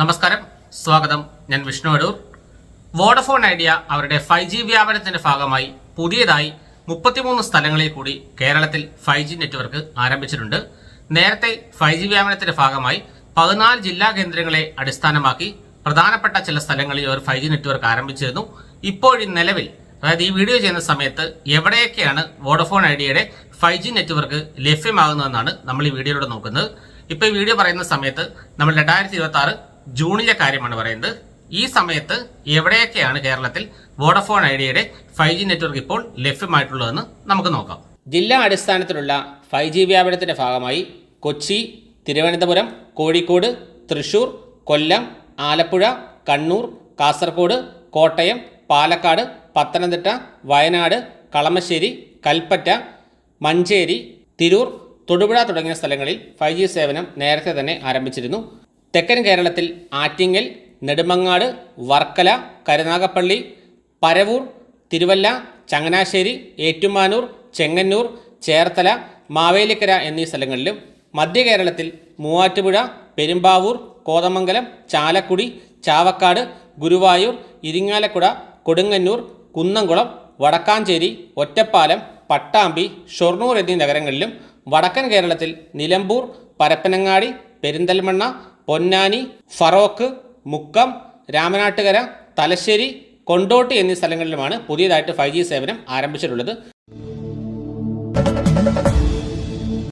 നമസ്കാരം, സ്വാഗതം. ഞാൻ വിഷ്ണു അടൂർ. വോഡഫോൺ ഐഡിയ അവരുടെ 5G വ്യാപനത്തിന്റെ ഭാഗമായി പുതിയതായി 33 സ്ഥലങ്ങളിൽ കൂടി കേരളത്തിൽ 5G നെറ്റ്വർക്ക് ആരംഭിച്ചിട്ടുണ്ട്. നേരത്തെ 5G വ്യാപനത്തിന്റെ ഭാഗമായി 14 ജില്ലാ കേന്ദ്രങ്ങളെ അടിസ്ഥാനമാക്കി പ്രധാനപ്പെട്ട ചില സ്ഥലങ്ങളിൽ അവർ 5G നെറ്റ്വർക്ക് ആരംഭിച്ചിരുന്നു. ഇപ്പോഴും നിലവിൽ, അതായത് ഈ വീഡിയോ ചെയ്യുന്ന സമയത്ത്, എവിടെയൊക്കെയാണ് വോഡഫോൺ ഐഡിയയുടെ 5G നെറ്റ്വർക്ക് ലഭ്യമാകുന്നതെന്നാണ് നമ്മൾ ഈ വീഡിയോയിലൂടെ നോക്കുന്നത്. ഇപ്പോൾ ഈ വീഡിയോ പറയുന്ന സമയത്ത് നമ്മൾ 2026 ജൂണിലെ കാര്യമാണ് പറയുന്നത്. ഈ സമയത്ത് എവിടെയൊക്കെയാണ് കേരളത്തിൽ വോഡഫോൺ ഐഡിയയുടെ 5G നെറ്റ്വർക്ക് ഇപ്പോൾ ലഭ്യമായിട്ടുള്ളതെന്ന് നമുക്ക് നോക്കാം. ജില്ലാ അടിസ്ഥാനത്തിലുള്ള 5G വ്യാപനത്തിന്റെ ഭാഗമായി കൊച്ചി, തിരുവനന്തപുരം, കോഴിക്കോട്, തൃശൂർ, കൊല്ലം, ആലപ്പുഴ, കണ്ണൂർ, കാസർഗോഡ്, കോട്ടയം, പാലക്കാട്, പത്തനംതിട്ട, വയനാട്, കളമശ്ശേരി, കൽപ്പറ്റ, മഞ്ചേരി, തിരൂർ, തൊടുപുഴ തുടങ്ങിയ സ്ഥലങ്ങളിൽ 5G സേവനം നേരത്തെ തന്നെ ആരംഭിച്ചിരുന്നു. തെക്കൻ കേരളത്തിൽ ആറ്റിങ്ങൽ, നെടുമങ്ങാട്, വർക്കല, കരുനാഗപ്പള്ളി, പരവൂർ, തിരുവല്ല, ചങ്ങനാശ്ശേരി, ഏറ്റുമാനൂർ, ചെങ്ങന്നൂർ, ചേർത്തല, മാവേലിക്കര എന്നീ സ്ഥലങ്ങളിലും, മധ്യ കേരളത്തിൽ മൂവാറ്റുപുഴ, പെരുമ്പാവൂർ, കോതമംഗലം, ചാലക്കുടി, ചാവക്കാട്, ഗുരുവായൂർ, ഇരിങ്ങാലക്കുട, കൊടുങ്ങന്നൂർ, കുന്നംകുളം, വടക്കാഞ്ചേരി, ഒറ്റപ്പാലം, പട്ടാമ്പി, ഷൊർണൂർ എന്നീ നഗരങ്ങളിലും, വടക്കൻ കേരളത്തിൽ നിലമ്പൂർ, പരപ്പനങ്ങാടി, പെരിന്തൽമണ്ണ, പൊന്നാനി, ഫറോക്ക്, മുക്കം, രാമനാട്ടുകര, തലശ്ശേരി, കൊണ്ടോട്ടി എന്നീ സ്ഥലങ്ങളിലുമാണ് പുതിയതായിട്ട് 5G സേവനം ആരംഭിച്ചിട്ടുള്ളത്.